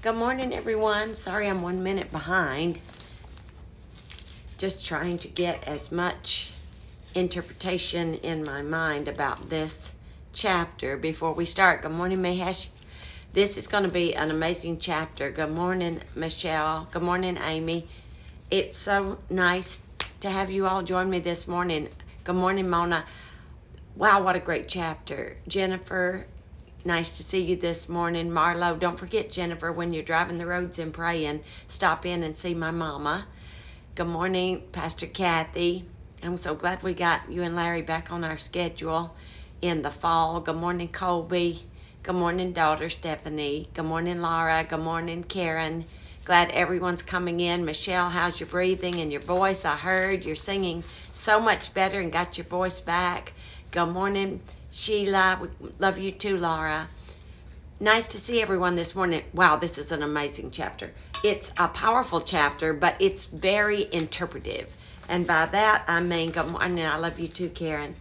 Good morning, everyone. Sorry I'm 1 minute behind. Just trying to get as much interpretation in my mind about this chapter before we start. Good morning, Mahesh. This is going to be an amazing chapter. Good morning, Michelle. Good morning, Amy. It's so nice to have you all join me this morning. Good morning, Mona. Wow, what a great chapter. Jennifer, nice to see you this morning. Marlo, don't forget, Jennifer, when you're driving the roads and praying, stop in and see my mama. Good morning, Pastor Kathy. I'm so glad we got you and Larry back on our schedule in the fall. Good morning, Colby. Good morning, daughter Stephanie. Good morning, Laura. Good morning, Karen. Glad everyone's coming in. Michelle, how's your breathing and your voice? I heard you're singing so much better and got your voice back. Good morning, Sheila. We love you too, Laura. Nice to see everyone this morning. Wow, this is an amazing chapter. It's a powerful chapter, but it's very interpretive. And by that, I mean, good morning. I love you too, Karen.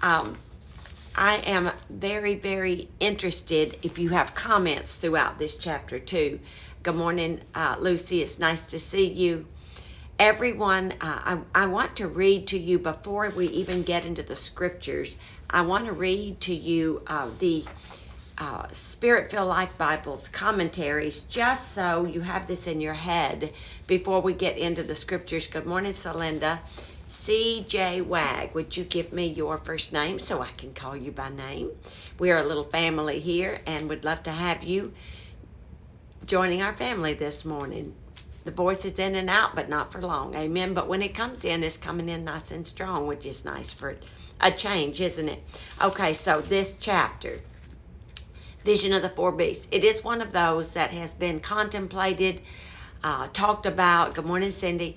I am very, very interested if you have comments throughout this chapter too. Good morning, Lucy. It's nice to see you. Everyone, I want to read to you before we even get into the scriptures. I want to read to you the Spirit-Filled Life Bible's commentaries, just so you have this in your head before we get into the scriptures. Good morning, Celinda. C.J. Wag, would you give me your first name so I can call you by name? We are a little family here and would love to have you joining our family this morning. The voice is in and out, but not for long. Amen. But when it comes in, it's coming in nice and strong, which is nice for a change, isn't it? Okay, so this chapter, Vision of the Four Beasts. It is one of those that has been contemplated, talked about. Good morning, Cindy.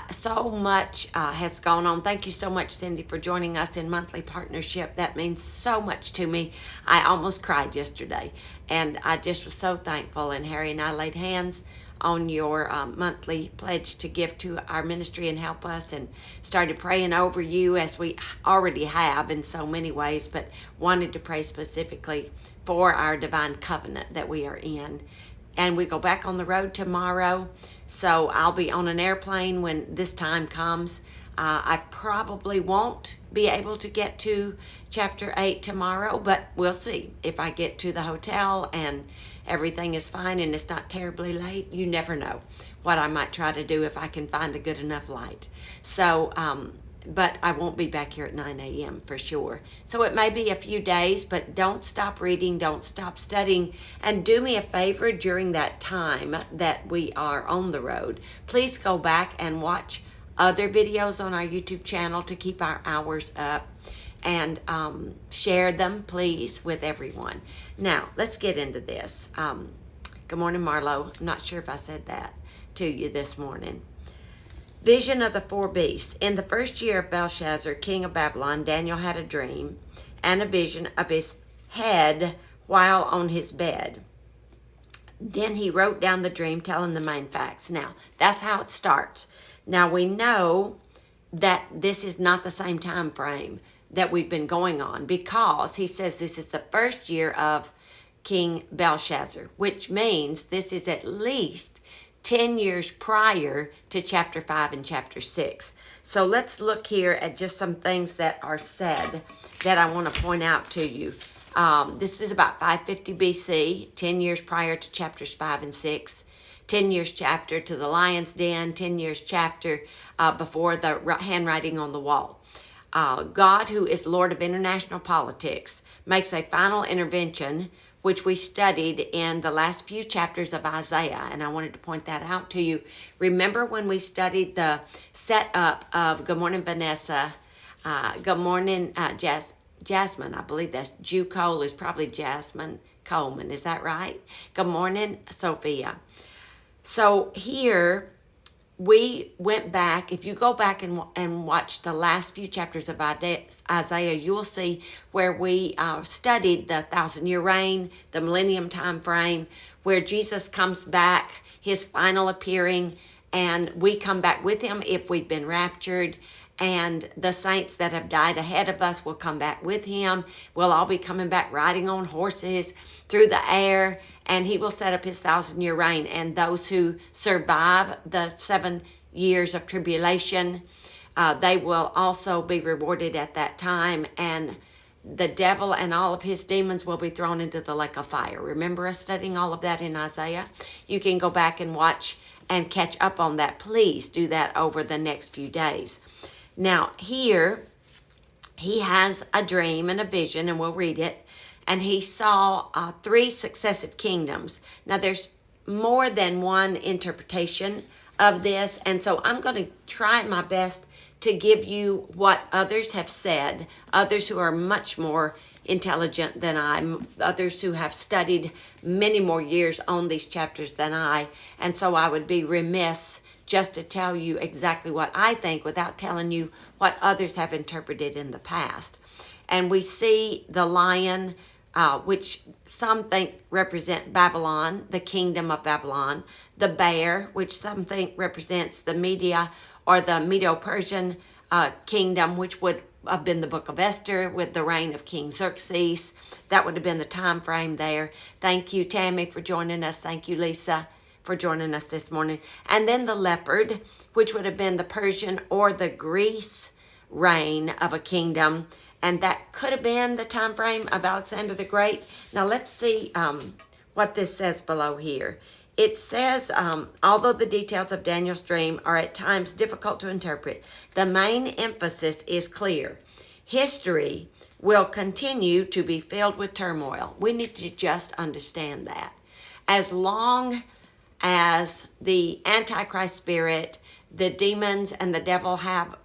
So much has gone on. Thank you so much, Cindy, for joining us in monthly partnership. That means so much to me. I almost cried yesterday, and I just was so thankful. And Harry and I laid hands on your monthly pledge to give to our ministry and help us, and started praying over you, as we already have in so many ways, but wanted to pray specifically for our divine covenant that we are in. And we go back on the road tomorrow, so I'll be on an airplane when this time comes. I probably won't be able to get to chapter 8 tomorrow, but we'll see. If I get to the hotel and everything is fine and it's not terribly late, you never know what I might try to do if I can find a good enough light. So, but I won't be back here at 9 a.m. for sure. So it may be a few days, but don't stop reading, don't stop studying, and do me a favor during that time that we are on the road. Please go back and watch other videos on our YouTube channel to keep our hours up, and share them, please, with everyone. Now, let's get into this. Good morning, Marlo. I'm not sure if I said that to you this morning. Vision of the Four Beasts. In the first year of Belshazzar, king of Babylon, Daniel had a dream and a vision of his head while on his bed. Then he wrote down the dream, telling the main facts. Now, that's how it starts. Now, we know that this is not the same time frame that we've been going on, because he says this is the first year of King Belshazzar, which means this is at least 10 years prior to chapter 5 and chapter 6. So let's look here at just some things that are said that I want to point out to you. This is about 550 BC, 10 years prior to chapters 5 and 6. 10 years chapter to the lion's den, 10 years chapter before the handwriting on the wall. God, who is Lord of international politics, makes a final intervention, which we studied in the last few chapters of Isaiah, and I wanted to point that out to you. Remember when we studied the setup of, good morning, Vanessa, good morning, Jasmine, I believe that's Jew Cole is probably Jasmine Coleman, is that right? Good morning, Sophia. So here we went back. If you go back and watch the last few chapters of Isaiah, you will see where we studied the 1,000-year reign, the millennium time frame, where Jesus comes back, his final appearing, and we come back with him if we've been raptured. And the saints that have died ahead of us will come back with him. We'll all be coming back riding on horses through the air, and he will set up his 1,000-year reign. And those who survive the 7 years of tribulation, they will also be rewarded at that time. And the devil and all of his demons will be thrown into the lake of fire. Remember us studying all of that in Isaiah? You can go back and watch and catch up on that. Please do that over the next few days. Now, here, he has a dream and a vision, and we'll read it. And he saw 3 successive kingdoms. Now, there's more than one interpretation of this, and so I'm going to try my best to give you what others have said, others who are much more intelligent than I, others who have studied many more years on these chapters than I, and so I would be remiss just to tell you exactly what I think without telling you what others have interpreted in the past. And we see the lion, which some think represent Babylon, the kingdom of Babylon, the bear, which some think represents the Media or the Medo-Persian kingdom, which would have been the book of Esther with the reign of King Xerxes. That would have been the time frame there. Thank you, Tammy, for joining us. Thank you, Lisa, for joining us this morning. And then the leopard, which would have been the Persian or the Greece reign of a kingdom. And that could have been the time frame of Alexander the Great. Now let's see what this says below here. It says, although the details of Daniel's dream are at times difficult to interpret, the main emphasis is clear. History will continue to be filled with turmoil. We need to just understand that. As long as the Antichrist spirit, the demons, and the devil have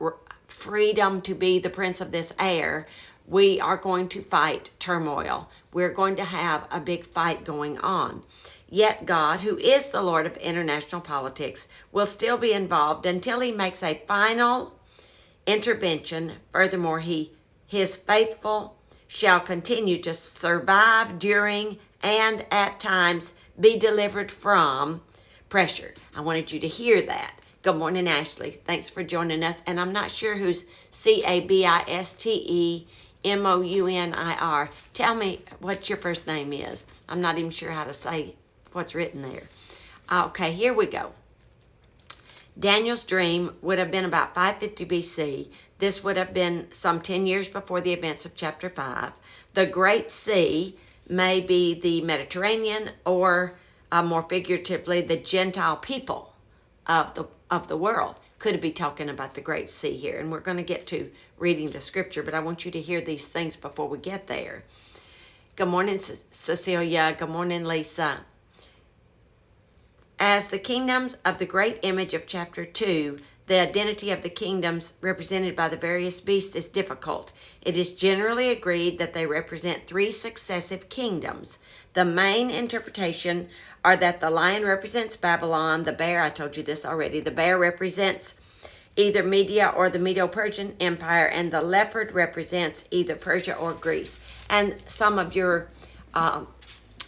freedom to be the prince of this air, we are going to fight turmoil. We're going to have a big fight going on. Yet God, who is the Lord of international politics, will still be involved until he makes a final intervention. Furthermore, his faithful shall continue to survive during and at times be delivered from pressure. I wanted you to hear that. Good morning, Ashley. Thanks for joining us. And I'm not sure who's CABISTEMOUNIR. Tell me what your first name is. I'm not even sure how to say what's written there. Okay, here we go. Daniel's dream would have been about 550 BC. This would have been some 10 years before the events of chapter 5. The Great Sea may be the Mediterranean, or more figuratively, the Gentile people of the world. Could be talking about the Great Sea here, and we're going to get to reading the scripture, but I want you to hear these things before we get there. Good morning, Cecilia. Good morning, Lisa. As the kingdoms of the great image of chapter 2, the identity of the kingdoms represented by the various beasts is difficult. It is generally agreed that they represent 3 successive kingdoms. The main interpretation are that the lion represents Babylon, the bear, I told you this already, the bear represents either Media or the Medo-Persian Empire, and the leopard represents either Persia or Greece. And some of your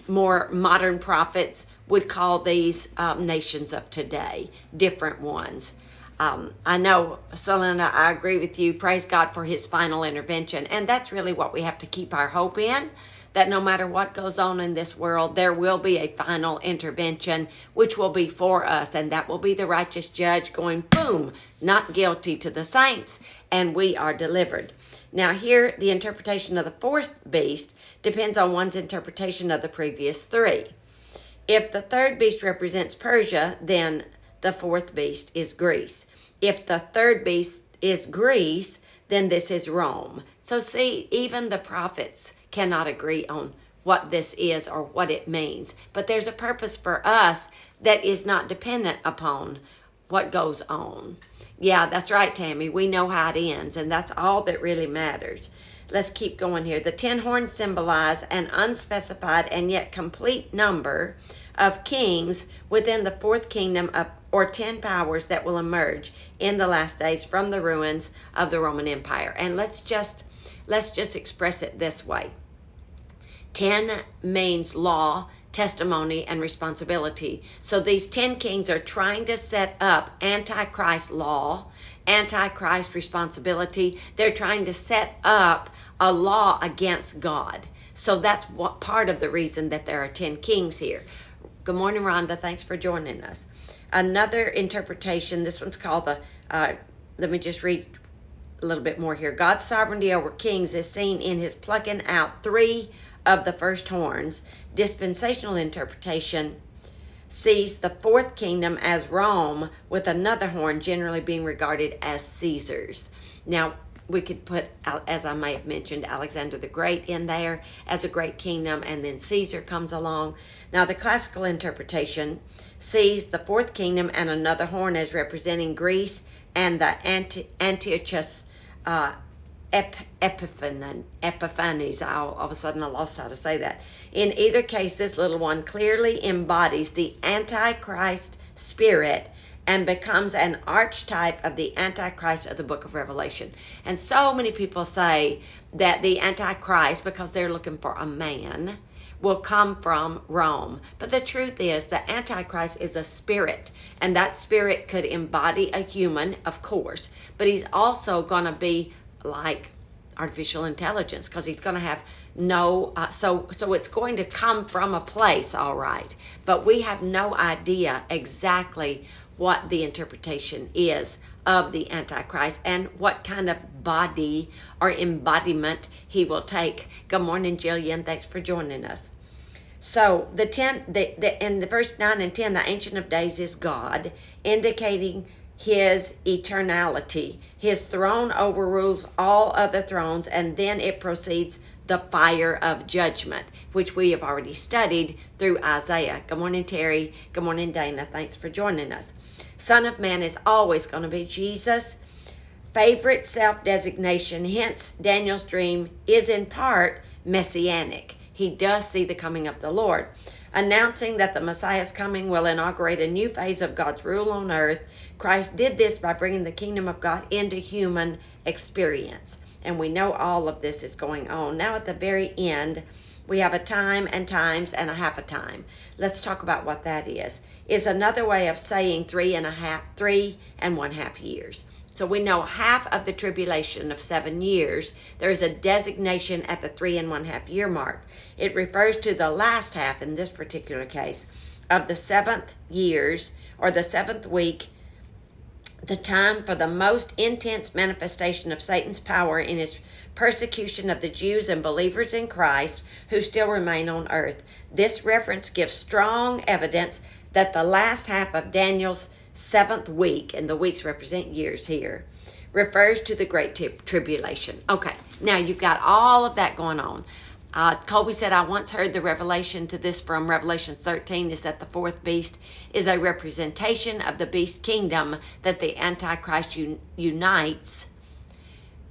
more modern prophets would call these nations of today, different ones. I know, Selena, I agree with you. Praise God for his final intervention. And that's really what we have to keep our hope in, that no matter what goes on in this world, there will be a final intervention, which will be for us. And that will be the righteous judge going, boom, not guilty to the saints, and we are delivered. Now here, the interpretation of the 4th beast depends on one's interpretation of the previous 3. If the 3rd beast represents Persia, then the 4th beast is Greece. If the 3rd beast is Greece, then this is Rome. So see, even the prophets cannot agree on what this is or what it means. But there's a purpose for us that is not dependent upon what goes on. Yeah, that's right, Tammy. We know how it ends, and that's all that really matters. Let's keep going here. The 10 horns symbolize an unspecified and yet complete number of kings within the 4th kingdom of, or 10 powers that will emerge in the last days from the ruins of the Roman Empire. And let's just express it this way. 10 means law, testimony, and responsibility. So these 10 kings are trying to set up Antichrist law, Antichrist responsibility. They're trying to set up a law against God. So that's what part of the reason that there are 10 kings here. Good morning, Rhonda. Thanks for joining us. Another interpretation, this one's called let me just read a little bit more here. God's sovereignty over kings is seen in his plucking out 3 of the first horns. Dispensational interpretation sees the 4th kingdom as Rome, with another horn generally being regarded as Caesar's. Now, we could put, as I may have mentioned, Alexander the Great in there as a great kingdom, and then Caesar comes along. Now, the classical interpretation sees the 4th kingdom and another horn as representing Greece and the Antiochus Epiphanes. All of a sudden I lost how to say that. In either case, this little one clearly embodies the Antichrist spirit and becomes an archetype of the Antichrist of the book of Revelation. And so many people say that the Antichrist, because they're looking for a man, will come from Rome. But the truth is, the Antichrist is a spirit, and that spirit could embody a human, of course, but he's also going to be like artificial intelligence, because he's going to have no, so it's going to come from a place, all right, but we have no idea exactly what the interpretation is of the Antichrist and what kind of body or embodiment he will take. Good morning, Jillian. Thanks for joining us. So in the verse 9 and 10, the Ancient of Days is God, indicating his eternality. His throne overrules all other thrones, and then it proceeds the fire of judgment, which we have already studied through Isaiah. Good morning, Terry. Good morning, Dana. Thanks for joining us. Son of Man is always going to be Jesus' favorite self-designation. Hence, Daniel's dream is in part messianic. He does see the coming of the Lord. Announcing that the Messiah's coming will inaugurate a new phase of God's rule on earth. Christ did this by bringing the kingdom of God into human experience. And we know all of this is going on. Now at the very end, we have a time and times and a half a time. Let's talk about what that is. It's another way of saying 3 and 1/2 years. So we know half of the tribulation of 7 years, there is a designation at the 3 1/2 year mark. It refers to the last half, in this particular case, of the 7th years, or the 7th week, the time for the most intense manifestation of Satan's power in his persecution of the Jews and believers in Christ who still remain on earth. This reference gives strong evidence that the last half of Daniel's 7th week, and the weeks represent years here, refers to the Great Tribulation. Okay, now you've got all of that going on. Colby said, I once heard the revelation to this from Revelation 13 is that the 4th beast is a representation of the beast kingdom, that the Antichrist unites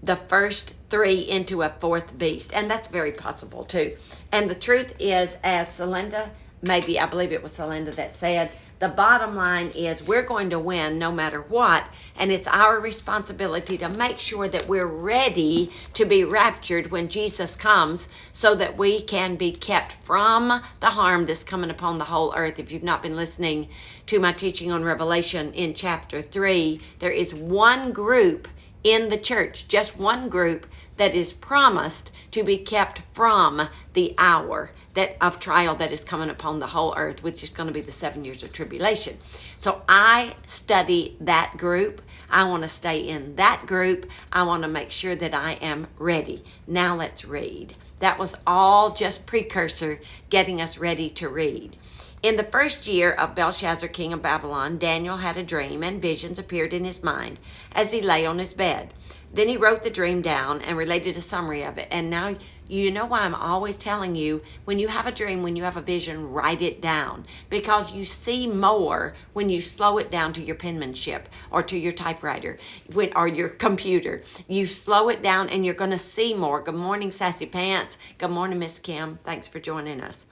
the first 3 into a 4th beast. And that's very possible too. And the truth is, as Celinda, maybe, I believe it was Celinda that said, the bottom line is we're going to win no matter what, and it's our responsibility to make sure that we're ready to be raptured when Jesus comes, so that we can be kept from the harm that's coming upon the whole earth. If you've not been listening to my teaching on Revelation in chapter 3, there is one group in the church, just one group, that is promised to be kept from the hour of trial that is coming upon the whole earth, which is going to be the 7 years of tribulation. So I study that group. I want to stay in that group. I want to make sure that I am ready. Now let's read. That was all just precursor, getting us ready to read. In the first year of Belshazzar, king of Babylon, Daniel had a dream, and visions appeared in his mind as he lay on his bed. Then he wrote the dream down and related a summary of it. And now you know why I'm always telling you, when you have a dream, when you have a vision, write it down. Because you see more when you slow it down to your penmanship or to your typewriter or your computer. You slow it down and you're going to see more. Good morning, Sassy Pants. Good morning, Miss Kim. Thanks for joining us.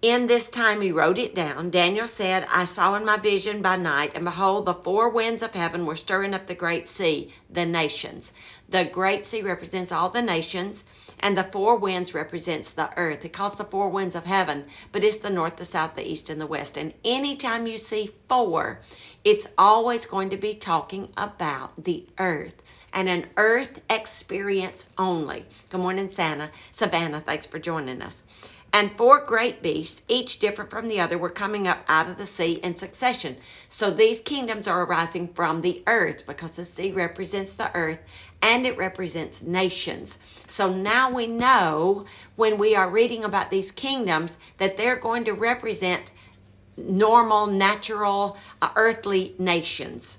In this time he wrote it down. Daniel said, I saw in my vision by night, and behold, the four winds of heaven were stirring up the great sea, the nations. The great sea represents all the nations, and the four winds represents the earth. It calls the four winds of heaven, but it's the north, the south, the east, and the west. And anytime you see four, it's always going to be talking about the earth and an earth experience only. Good morning, Savannah. Thanks for joining us. And four great beasts, each different from the other, were coming up out of the sea in succession. So these kingdoms are arising from the earth, because the sea represents the earth and it represents nations. So now we know, when we are reading about these kingdoms, that they're going to represent normal, natural, earthly nations.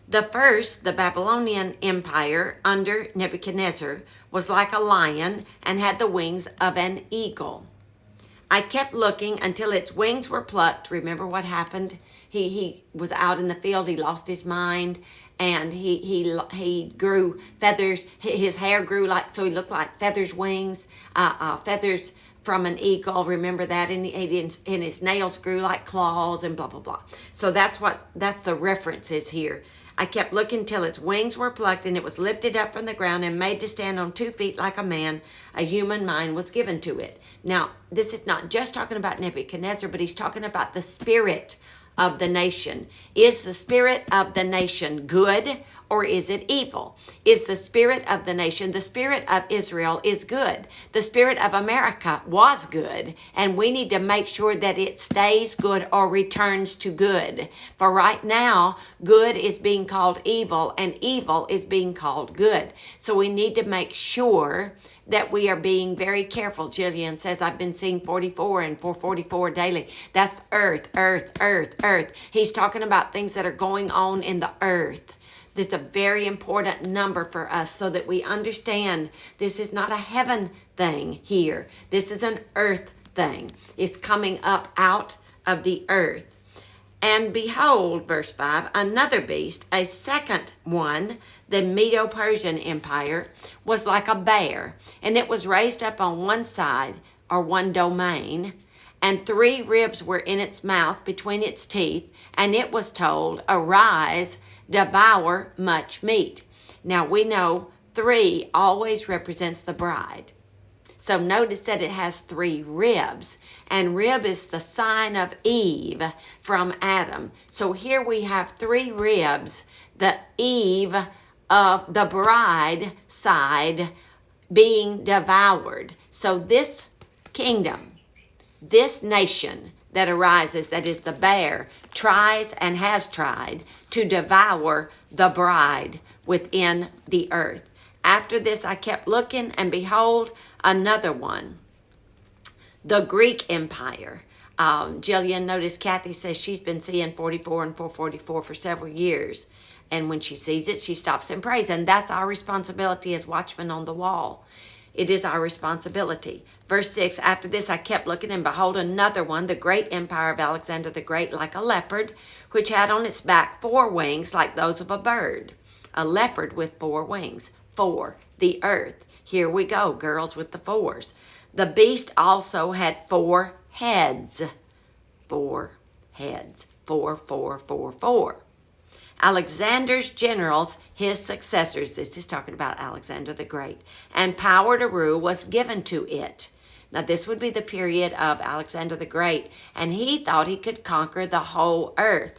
The first, the Babylonian Empire under Nebuchadnezzar, was like a lion and had the wings of an eagle. I kept looking until its wings were plucked. Remember what happened? He was out in the field. He lost his mind, and he grew feathers. His hair grew so he looked like feathers, wings, feathers from an eagle. Remember that? And his nails grew like claws, and blah blah blah. So that's the reference is here. I kept looking till its wings were plucked, and it was lifted up from the ground and made to stand on 2 feet like a man. A human mind was given to it. Now, this is not just talking about Nebuchadnezzar, but he's talking about the spirit of the nation. Is the spirit of the nation good, or is it evil? Is the spirit of the nation, the spirit of Israel is good. The spirit of America was good, and we need to make sure that it stays good or returns to good. For right now, good is being called evil, and evil is being called good. So we need to make sure that we are being very careful. Jillian says, I've been seeing 44 and 444 daily. That's earth, earth, earth, earth. He's talking about things that are going on in the earth. This is a very important number for us, so that we understand this is not a heaven thing here. This is an earth thing. It's coming up out of the earth. And behold, verse 5, another beast, a second one, the Medo-Persian Empire, was like a bear, and it was raised up on one side, or one domain, and 3 ribs were in its mouth between its teeth, and it was told, arise, devour much meat. Now we know 3 always represents the bride. So notice that it has 3 ribs, and rib is the sign of Eve from Adam. So here we have 3 ribs, the Eve of the bride side being devoured. So this kingdom, this nation that arises, that is the bear, tries and has tried to devour the bride within the earth. After this I kept looking, and behold, another one, the Greek Empire. Jillian, notice Kathy says she's been seeing 44 and 444 for several years. And when she sees it, she stops and prays. And that's our responsibility as watchmen on the wall. It is our responsibility. Verse 6, after this I kept looking, and behold, another one, the great empire of Alexander the Great, like a leopard, which had on its back 4 wings like those of a bird. A leopard with 4 wings. 4, the earth. Here we go, girls, with the 4s. The beast also had 4 heads. 4 heads. 4, 4, 4, 4. Alexander's generals, his successors, this is talking about Alexander the Great, and power to rule was given to it. Now this would be the period of Alexander the Great, and he thought he could conquer the whole earth.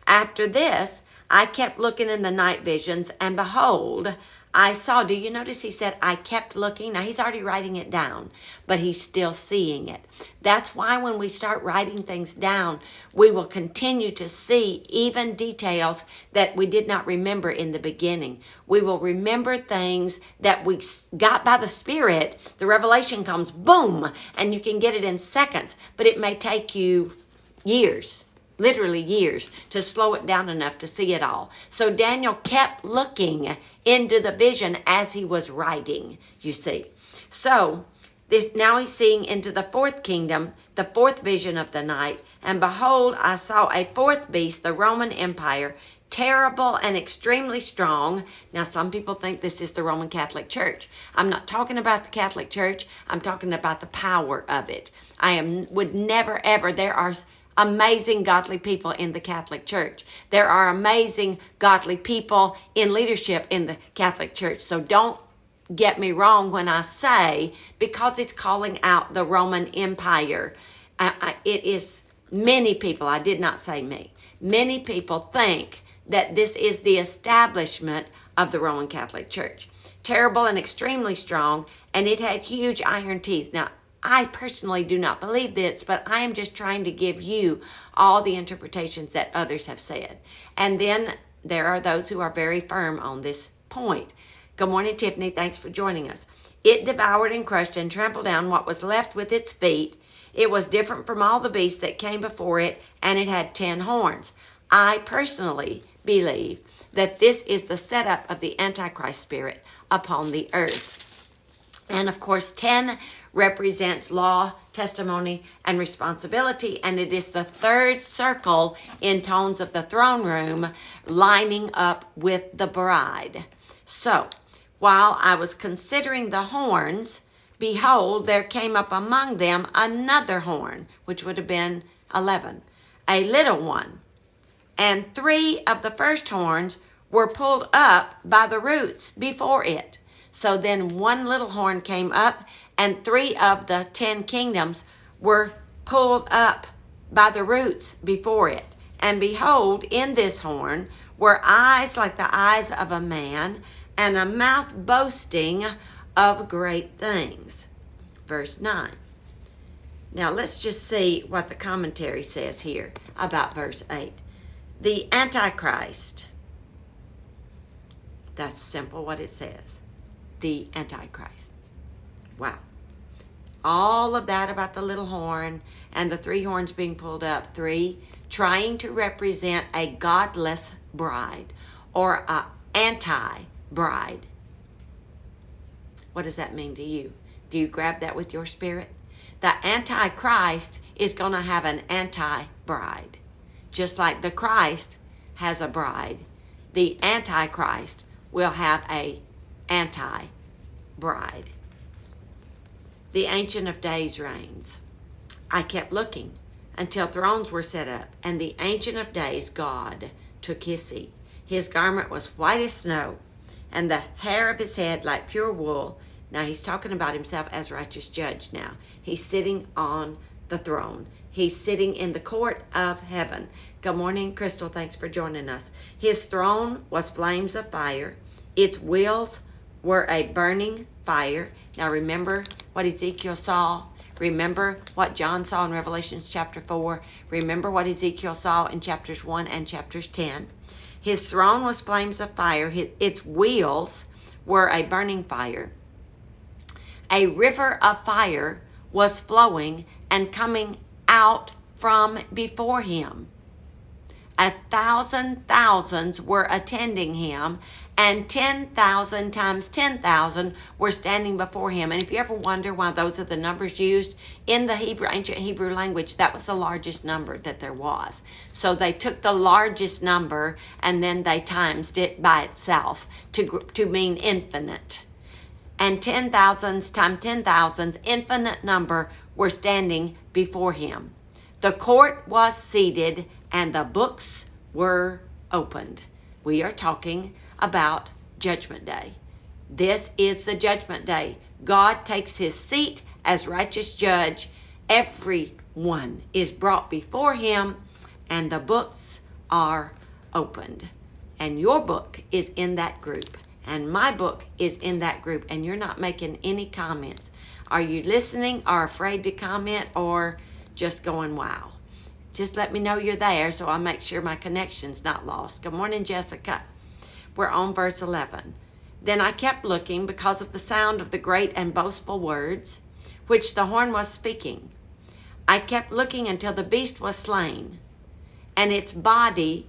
After this, I kept looking in the night visions, and behold, I saw, do you notice he said, I kept looking? Now he's already writing it down, but he's still seeing it. That's why when we start writing things down, we will continue to see even details that we did not remember in the beginning. We will remember things that we got by the Spirit. The revelation comes, boom, and you can get it in seconds, but it may take you years. Literally years, to slow it down enough to see it all. So Daniel kept looking into the vision as he was writing, you see. So now he's seeing into the 4th kingdom, the 4th vision of the night. And behold, I saw a 4th beast, the Roman Empire, terrible and extremely strong. Now, some people think this is the Roman Catholic Church. I'm not talking about the Catholic Church. I'm talking about the power of it. Would never, ever, there are amazing godly people in the Catholic Church. There are amazing godly people in leadership in the Catholic Church. So don't get me wrong when I say, because it's calling out the Roman Empire. It is many people, I did not say me, many people think that this is the establishment of the Roman Catholic Church. Terrible and extremely strong, and it had huge iron teeth. Now, I personally do not believe this, but I am just trying to give you all the interpretations that others have said. And then there are those who are very firm on this point. Good morning, Tiffany. Thanks for joining us. It devoured and crushed and trampled down what was left with its feet. It was different from all the beasts that came before it, and it had 10 horns. I personally believe that this is the setup of the Antichrist spirit upon the earth. And of course, 10 represents law, testimony, and responsibility. And it is the third circle in tones of the throne room lining up with the bride. So, while I was considering the horns, behold, there came up among them another horn, which would have been 11, a little one. And 3 of the first horns were pulled up by the roots before it. So then one little horn came up, and 3 of the 10 kingdoms were pulled up by the roots before it. And behold, in this horn were eyes like the eyes of a man, and a mouth boasting of great things. Verse 9. Now let's just see what the commentary says here about verse 8. The Antichrist. That's simple what it says. The Antichrist. Wow. All of that about the little horn and the 3 horns being pulled up. 3, trying to represent a godless bride or an anti-bride. What does that mean to you? Do you grab that with your spirit? The Antichrist is going to have an anti-bride. Just like the Christ has a bride, the Antichrist will have a anti-bride. The Ancient of Days reigns. I kept looking until thrones were set up, and the Ancient of Days, God, took his seat. His garment was white as snow, and the hair of his head like pure wool. Now he's talking about himself as righteous judge now. He's sitting on the throne. He's sitting in the court of heaven. Good morning, Crystal. Thanks for joining us. His throne was flames of fire. Its wheels were a burning fire. Now remember what Ezekiel saw. Remember what John saw in Revelation chapter 4. Remember what Ezekiel saw in chapters 1 and chapters 10. His throne was flames of fire. Its wheels were a burning fire. A river of fire was flowing and coming out from before him. 1,000 thousands were attending him, and 10,000 times 10,000 were standing before him. And if you ever wonder why those are the numbers used in the ancient Hebrew language, that was the largest number that there was. So they took the largest number and then they times it by itself to mean infinite. And 10,000s times 10,000s, infinite number, were standing before him. The court was seated and the books were opened. We are talking about Judgment Day. This is the Judgment Day. God takes his seat as righteous judge. Everyone is brought before him and the books are opened. And your book is in that group. And my book is in that group, and you're not making any comments. Are you listening or afraid to comment or just going, wow? Just let me know you're there so I'll make sure my connection's not lost. Good morning, Jessica. We're on verse 11. Then I kept looking because of the sound of the great and boastful words which the horn was speaking. I kept looking until the beast was slain and its body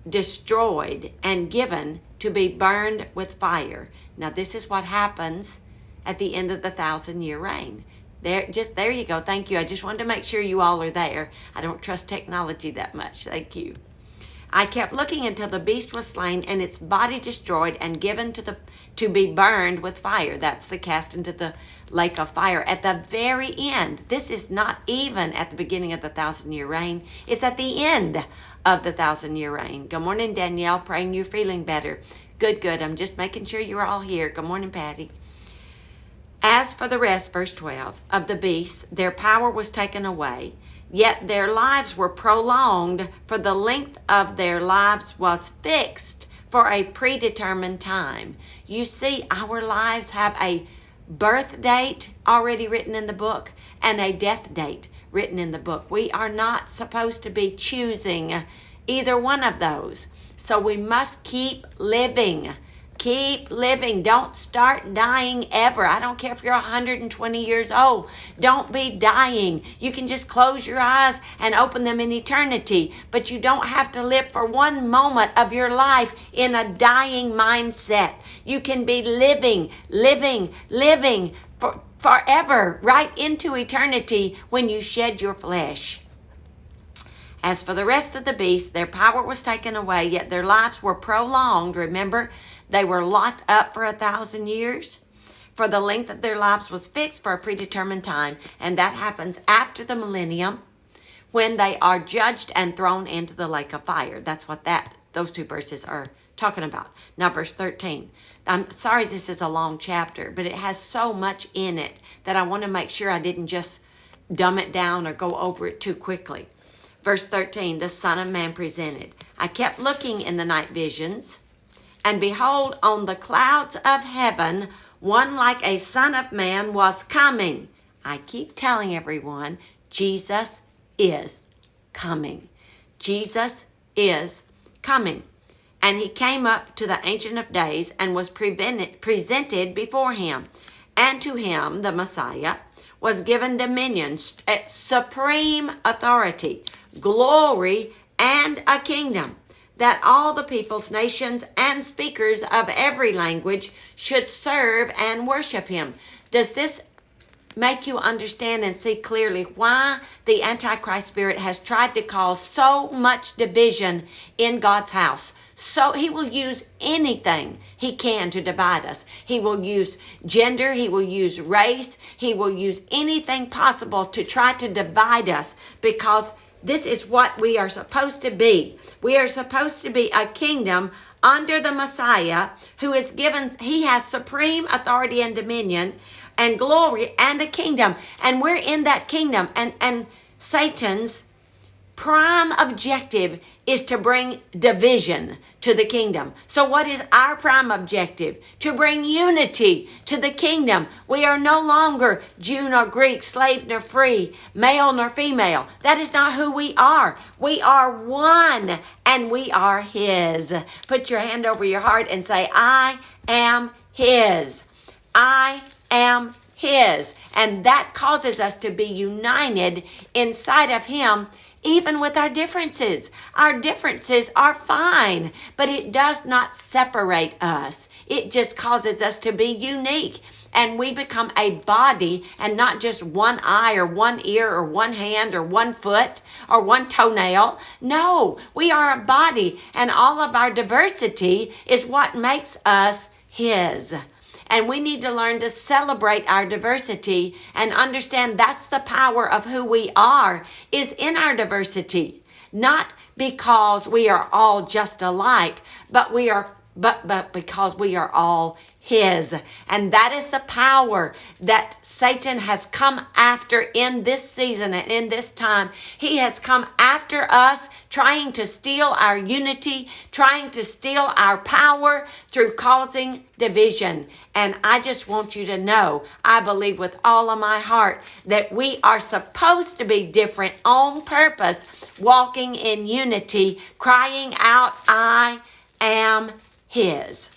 destroyed and given to be burned with fire. Now this is what happens at the end of the 1,000-year reign. There you go. Thank you. I just wanted to make sure you all are there. I don't trust technology that much. Thank you. I kept looking until the beast was slain and its body destroyed and given to be burned with fire. That's the cast into the lake of fire. At the very end, this is not even at the beginning of the 1,000-year reign. It's at the end of the 1,000-year reign. Good morning, Danielle. Praying you're feeling better. Good. I'm just making sure you're all here. Good morning, Patty. As for the rest, verse 12, of the beasts, their power was taken away, yet their lives were prolonged, for the length of their lives was fixed for a predetermined time. You see, our lives have a birth date already written in the book and a death date written in the book. We are not supposed to be choosing either one of those. So we must keep living. Keep living. Don't start dying ever. I don't care if you're 120 years old. Don't be dying. You can just close your eyes and open them in eternity. But you don't have to live for one moment of your life in a dying mindset. You can be living for forever, right into eternity when you shed your flesh. As for the rest of the beasts, their power was taken away, yet their lives were prolonged. Remember, they were locked up for 1,000 years. For the length of their lives was fixed for a predetermined time, and that happens after the millennium when they are judged and thrown into the lake of fire. That's what those two verses are talking about. Now, verse 13. I'm sorry this is a long chapter, but it has so much in it that I want to make sure I didn't just dumb it down or go over it too quickly. Verse 13, the Son of Man presented. I kept looking in the night visions, and behold, on the clouds of heaven, one like a Son of Man was coming. I keep telling everyone, Jesus is coming. Jesus is coming. And he came up to the Ancient of Days and was presented before him. And to him, the Messiah, was given dominion, supreme authority, glory, and a kingdom, that all the peoples, nations, and speakers of every language should serve and worship him. Does this make you understand and see clearly why the Antichrist spirit has tried to cause so much division in God's house? So he will use anything he can to divide us. He will use gender. He will use race. He will use anything possible to try to divide us, because this is what we are supposed to be. We are supposed to be a kingdom under the Messiah, who is given, he has supreme authority and dominion and glory and a kingdom. And we're in that kingdom. And Satan's prime objective is to bring division to the kingdom. So what is our prime objective? To bring unity to the kingdom. We are no longer Jew nor Greek, slave nor free, male nor female. That is not who we are. We are one, and we are his. Put your hand over your heart and say, I am his. I am his. And that causes us to be united inside of him, even with our differences. Our differences are fine, but it does not separate us. It just causes us to be unique. And we become a body, and not just one eye or one ear or one hand or one foot or one toenail. No, we are a body, and all of our diversity is what makes us his. And we need to learn to celebrate our diversity and understand that's the power of who we are, is in our diversity. Not because we are all just alike, but because we are all his. And that is the power that Satan has come after in this season and in this time. He has come after us, trying to steal our unity, trying to steal our power through causing division. And I just want you to know, I believe with all of my heart that we are supposed to be different on purpose, walking in unity, crying out, I am his.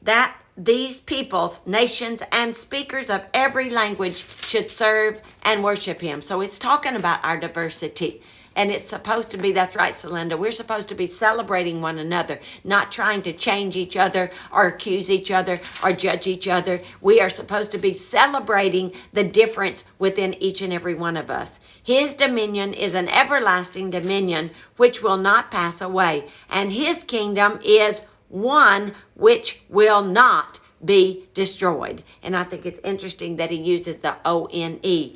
That these peoples, nations, and speakers of every language should serve and worship him. So it's talking about our diversity. And it's supposed to be, that's right, Celinda, we're supposed to be celebrating one another, not trying to change each other or accuse each other or judge each other. We are supposed to be celebrating the difference within each and every one of us. His dominion is an everlasting dominion which will not pass away, and his kingdom is one which will not be destroyed. And I think it's interesting that he uses the O-N-E.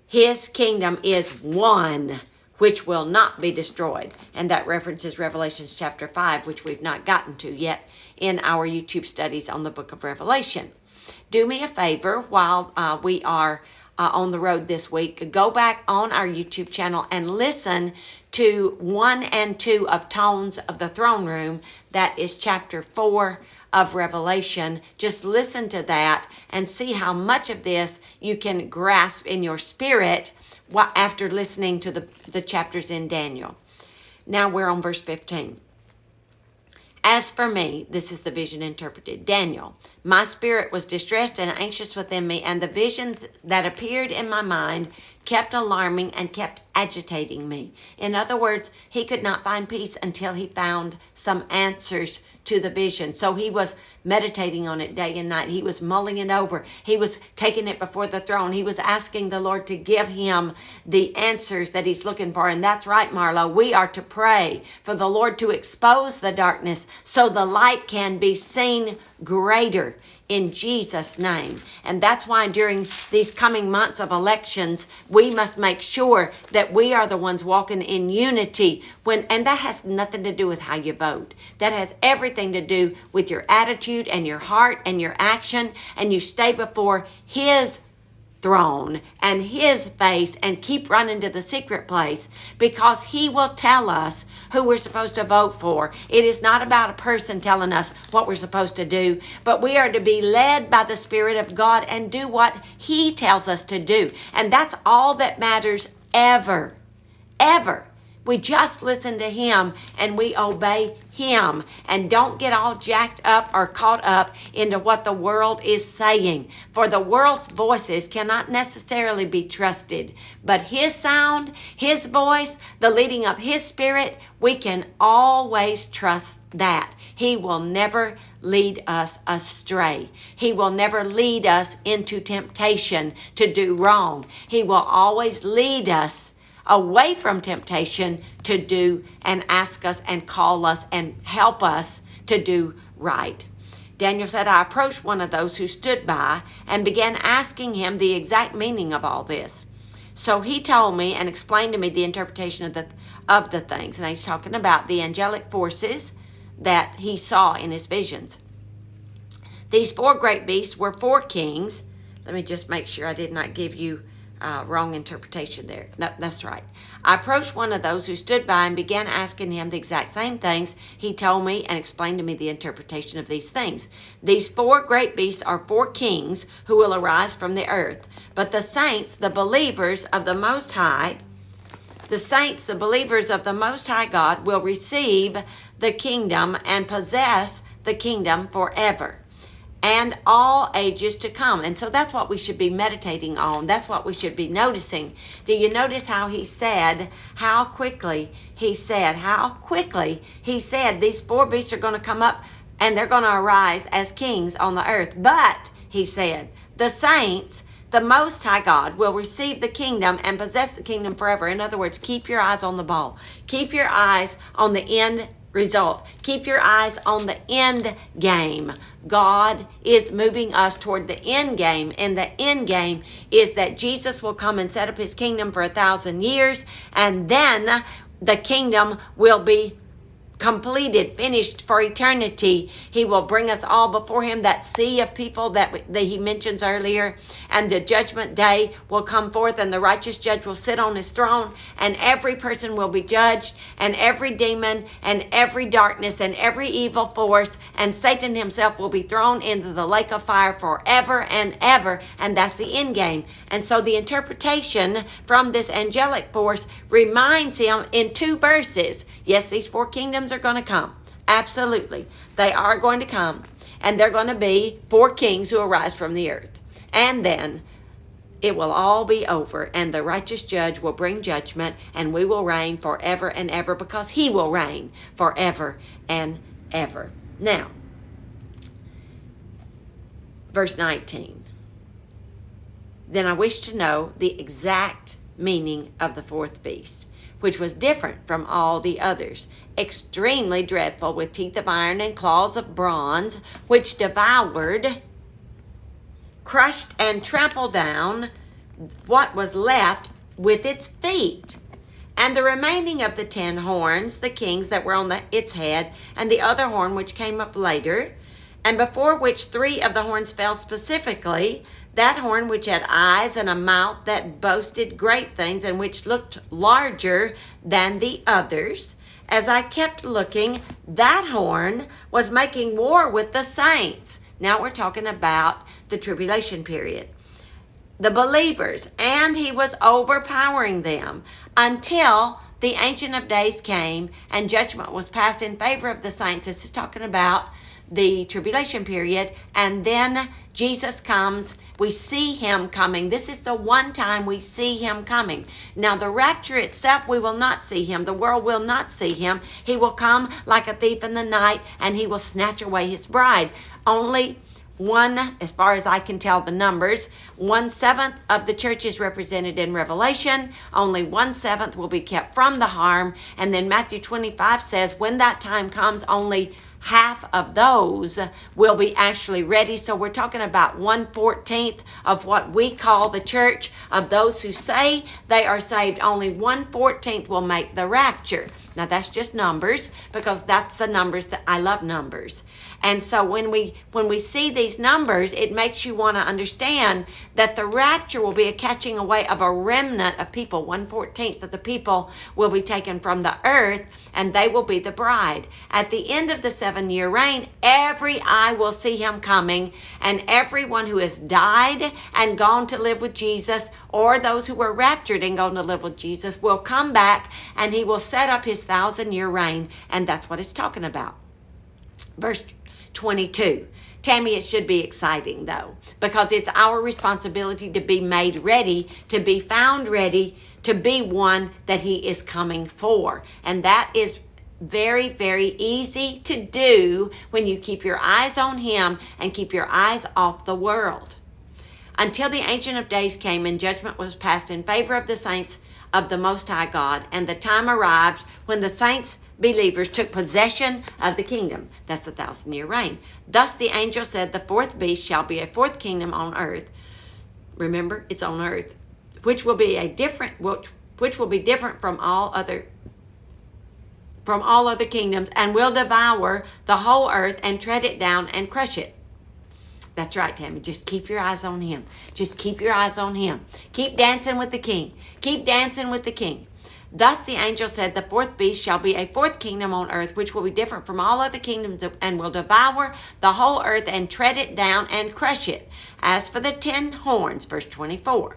His kingdom is one which will not be destroyed. And that references Revelation chapter 5, which we've not gotten to yet in our YouTube studies on the book of Revelation. Do me a favor while we are on the road this week. Go back on our YouTube channel and listen to 1 and 2 of Tones of the Throne Room. That is chapter 4 of Revelation. Just listen to that and see how much of this you can grasp in your spirit after listening to the chapters in Daniel. Now we're on verse 15. As for me, this is the vision interpreted. Daniel, my spirit was distressed and anxious within me, and the visions that appeared in my mind kept alarming and kept agitating me. In other words, he could not find peace until he found some answers to the vision. So he was meditating on it day and night. He was mulling it over. He was taking it before the throne. He was asking the Lord to give him the answers that he's looking for. And that's right, Marlo. We are to pray for the Lord to expose the darkness so the light can be seen greater in Jesus' name. And that's why during these coming months of elections, we must make sure that we are the ones walking in unity. And that has nothing to do with how you vote. That has everything to do with your attitude and your heart and your action. And you stay before his throne and his face and keep running to the secret place, because he will tell us who we're supposed to vote for. It is not about a person telling us what we're supposed to do, but we are to be led by the Spirit of God and do what he tells us to do. And that's all that matters ever. We just listen to him and we obey him, and don't get all jacked up or caught up into what the world is saying. For the world's voices cannot necessarily be trusted, but his sound, his voice, the leading of his Spirit, we can always trust that. He will never lead us astray. He will never lead us into temptation to do wrong. He will always lead us away from temptation to do and ask us and call us and help us to do right. Daniel said, I approached one of those who stood by and began asking him the exact meaning of all this. So he told me and explained to me the interpretation of the things. And he's talking about the angelic forces that he saw in his visions. These 4 great beasts were 4 kings. Let me just make sure I did not give you wrong interpretation there. No, that's right. I approached one of those who stood by and began asking him the exact same things. He told me and explained to me the interpretation of these things. These 4 great beasts are 4 kings who will arise from the earth. But the saints, the believers of the Most High, God, will receive the kingdom and possess the kingdom forever and all ages to come. And so that's what we should be meditating on. That's what we should be noticing. Do you notice how he said, how quickly he said these 4 beasts are going to come up and they're going to arise as kings on the earth. But he said, the saints, the Most High God, will receive the kingdom and possess the kingdom forever. In other words, keep your eyes on the ball. Keep your eyes on the end result. Keep your eyes on the end game. God is moving us toward the end game, and the end game is that Jesus will come and set up his kingdom for 1,000 years, and then the kingdom will be completed, finished for eternity. He will bring us all before him, that sea of people that he mentions earlier, and the judgment day will come forth, and the righteous judge will sit on his throne, and every person will be judged, and every demon and every darkness and every evil force and Satan himself will be thrown into the lake of fire forever and ever. And that's the end game. And so the interpretation from this angelic force reminds him in 2 verses. Yes, these 4 kingdoms are going to come. Absolutely. They are going to come. And they're going to be 4 kings who arise from the earth. And then it will all be over, and the righteous judge will bring judgment, and we will reign forever and ever, because he will reign forever and ever. Now, verse 19. Then I wish to know the exact meaning of the 4th beast, which was different from all the others, extremely dreadful, with teeth of iron and claws of bronze, which devoured, crushed, and trampled down what was left with its feet. And the remaining of the 10 horns, the kings that were on its head, and the other horn which came up later, and before which 3 of the horns fell specifically, that horn which had eyes and a mouth that boasted great things, and which looked larger than the others. As I kept looking, that horn was making war with the saints. Now we're talking about the tribulation period. The believers, and he was overpowering them until the Ancient of Days came and judgment was passed in favor of the saints. This is talking about the tribulation period, and then Jesus comes. We see him coming. This is the one time we see him coming. Now, the rapture itself, we will not see him. The world will not see him. He will come like a thief in the night, and he will snatch away his bride. Only one, as far as I can tell the numbers, 1/7 of the church is represented in Revelation. Only 1/7 will be kept from the harm. And then Matthew 25 says, when that time comes, only half of those will be actually ready. So we're talking about 1/14 of what we call the church. Of those who say they are saved, only 1/14 will make the rapture. Now that's just numbers, because that's the numbers that I love numbers. And so when we see these numbers, it makes you want to understand that the rapture will be a catching away of a remnant of people. 1/14 of the people will be taken from the earth, and they will be the bride. At the end of the 7-year reign, every eye will see him coming, and everyone who has died and gone to live with Jesus, or those who were raptured and gone to live with Jesus, will come back, and he will set up his 1,000-year reign. And that's what it's talking about. Verse 22. Tammy, it should be exciting though, because it's our responsibility to be made ready, to be found ready, to be one that he is coming for. And that is very, very easy to do when you keep your eyes on him and keep your eyes off the world. Until the Ancient of Days came and judgment was passed in favor of the saints of the Most High God, and the time arrived when the saints believers took possession of the kingdom. That's the 1,000-year reign. Thus the angel said, the 4th beast shall be a 4th kingdom on earth. Remember, it's on earth, which will be different from all other kingdoms, and will devour the whole earth and tread it down and crush it. That's right, Tammy. Just keep your eyes on him. Just keep your eyes on him. Keep dancing with the king. Keep dancing with the king. Thus the angel said, the 4th beast shall be a 4th kingdom on earth, which will be different from all other kingdoms, and will devour the whole earth and tread it down and crush it. As for the 10 horns, verse 24,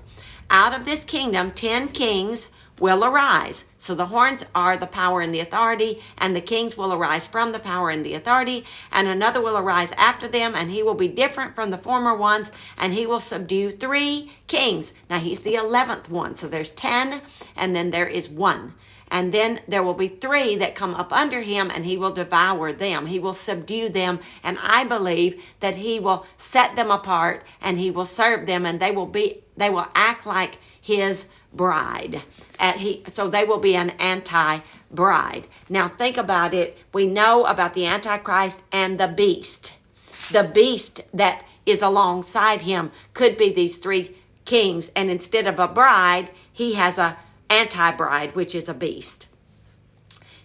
out of this kingdom 10 kings will arise. So the horns are the power and the authority, and the kings will arise from the power and the authority, and another will arise after them, and he will be different from the former ones, and he will subdue 3 kings. Now he's the 11th one, so there's 10, and then there is 1. And then there will be 3 that come up under him, and he will devour them. He will subdue them, and I believe that he will set them apart, and he will serve them, and they will act like his bride. So they will be an anti-bride. Now think about it. We know about the Antichrist and the beast. The beast that is alongside him could be these 3 kings, and instead of a bride, he has a anti-bride, which is a beast.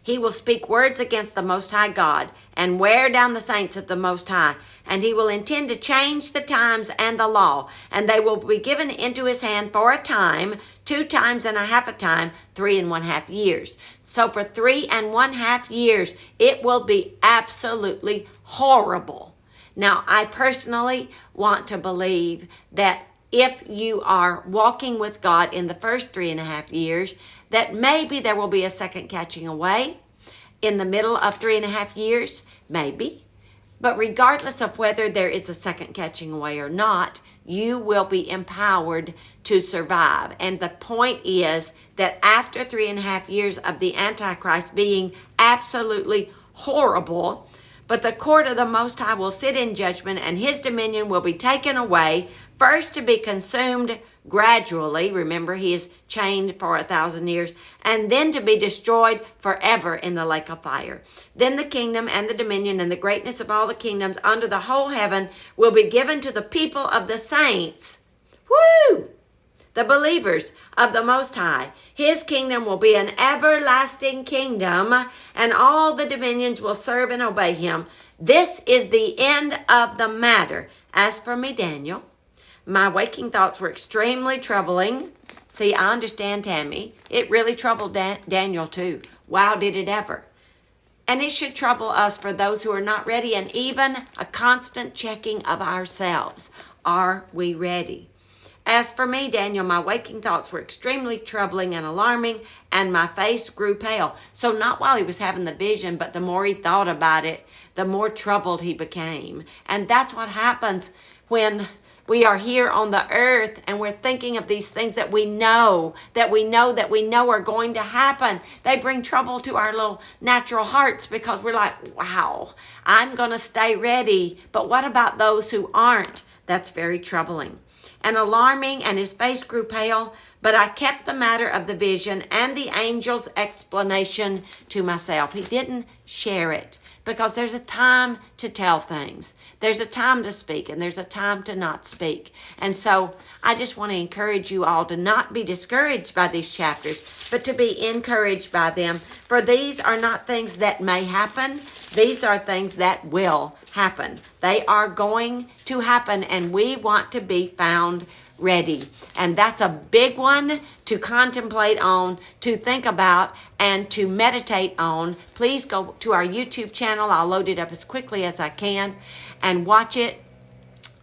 He will speak words against the Most High God and wear down the saints of the Most High. And he will intend to change the times and the law. And they will be given into his hand for a time, 2 times and a half a time, 3½ years. So for 3½ years, it will be absolutely horrible. Now, I personally want to believe that if you are walking with God in the first 3½ years, that maybe there will be a second catching away in the middle of 3½ years, maybe. But regardless of whether there is a second catching away or not, you will be empowered to survive. And the point is that after 3.5 years of the Antichrist being absolutely horrible, but the court of the Most High will sit in judgment, and his dominion will be taken away, first to be consumed gradually. Remember, he is chained for 1,000 years, and then to be destroyed forever in the lake of fire. Then the kingdom and the dominion and the greatness of all the kingdoms under the whole heaven will be given to the people of the saints. Woo! The believers of the Most High. His kingdom will be an everlasting kingdom, and all the dominions will serve and obey him. This is the end of the matter. As for me, Daniel, my waking thoughts were extremely troubling. See, I understand, Tammy. It really troubled Daniel too. Wow, did it ever. And it should trouble us for those who are not ready, and even a constant checking of ourselves. Are we ready? As for me, Daniel, my waking thoughts were extremely troubling and alarming, and my face grew pale. So not while he was having the vision, but the more he thought about it, the more troubled he became. And that's what happens when we are here on the earth and we're thinking of these things that we know are going to happen. They bring trouble to our little natural hearts because we're like, wow, I'm going to stay ready. But what about those who aren't? That's very troubling and alarming, and his face grew pale, but I kept the matter of the vision and the angel's explanation to myself. He didn't share it because there's a time to tell things. There's a time to speak, and there's a time to not speak. And so I just want to encourage you all to not be discouraged by these chapters, but to be encouraged by them. For these are not things that may happen. These are things that will happen. They are going to happen, and we want to be found ready. And that's a big one to contemplate on, to think about, and to meditate on. Please go to our YouTube channel. I'll load it up as quickly as I can and watch it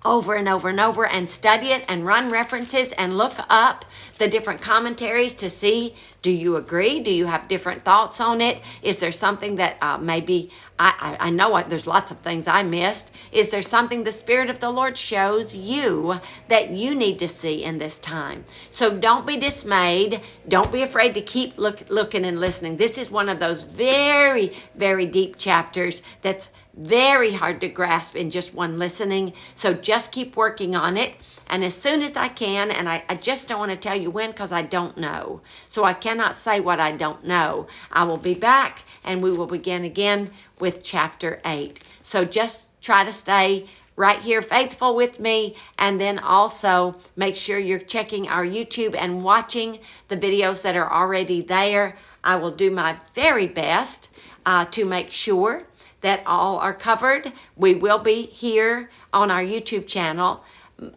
over and over and over, and study it and run references and look up the different commentaries to see, do you agree? Do you have different thoughts on it? Is there something that maybe, I know there's lots of things I missed. Is there something the Spirit of the Lord shows you that you need to see in this time? So don't be dismayed. Don't be afraid to keep looking and listening. This is one of those very, very deep chapters that's very hard to grasp in just one listening. So just keep working on it. And as soon as I can, and I just don't want to tell you when because I don't know. So I cannot say what I don't know. I will be back and we will begin again with chapter 8. So just try to stay right here faithful with me, and then also make sure you're checking our YouTube and watching the videos that are already there. I will do my very best to make sure that all are covered. We will be here on our YouTube channel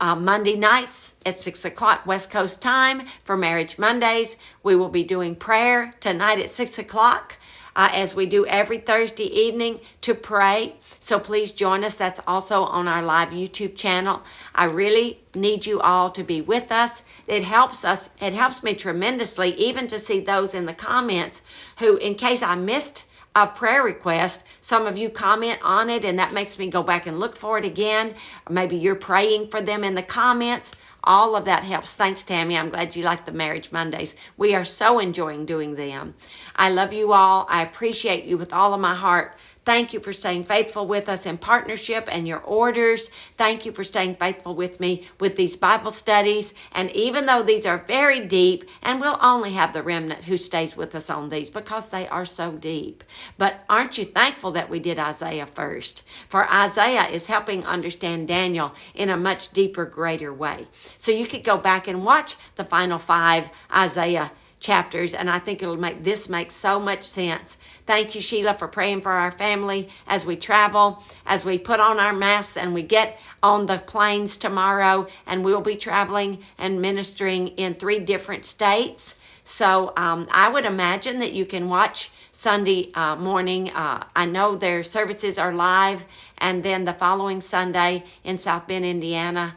Monday nights at 6 o'clock West Coast time for Marriage Mondays. We will be doing prayer tonight at 6 o'clock as we do every Thursday evening to pray. So please join us. That's also on our live YouTube channel. I really need you all to be with us. It helps us. It helps me tremendously even to see those in the comments who, in case I missed a prayer request, some of you comment on it, and that makes me go back and look for it again. Or maybe you're praying for them in the comments. All of that helps. Thanks, Tammy. I'm glad you like the Marriage Mondays. We are so enjoying doing them. I love you all. I appreciate you with all of my heart. Thank you for staying faithful with us in partnership and your orders. Thank you for staying faithful with me with these Bible studies. And even though these are very deep, and we'll only have the remnant who stays with us on these because they are so deep. But aren't you thankful that we did Isaiah first? For Isaiah is helping understand Daniel in a much deeper, greater way. So you could go back and watch the final 5 Isaiah chapters, and I think it'll make so much sense. Thank you, Sheila, for praying for our family as we travel, as we put on our masks and we get on the planes tomorrow, and we'll be traveling and ministering in 3 different states. So I would imagine that you can watch Sunday morning. I know their services are live, and then the following Sunday in South Bend, Indiana,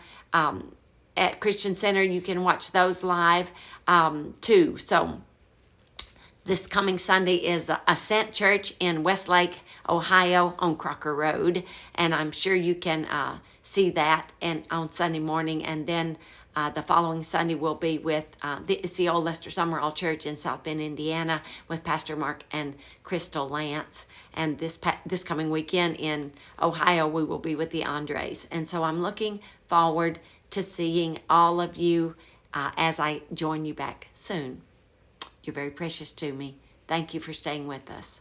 at Christian Center, you can watch those live too. So This coming Sunday is Ascent Church in Westlake, Ohio on Crocker Road. And I'm sure you can see that and on Sunday morning. And then the following Sunday will be with it's the old Lester Summerall Church in South Bend, Indiana, with Pastor Mark and Crystal Lance. And this coming weekend in Ohio, we will be with the Andres. And so I'm looking forward to seeing all of you as I join you back soon. You're very precious to me. Thank you for staying with us.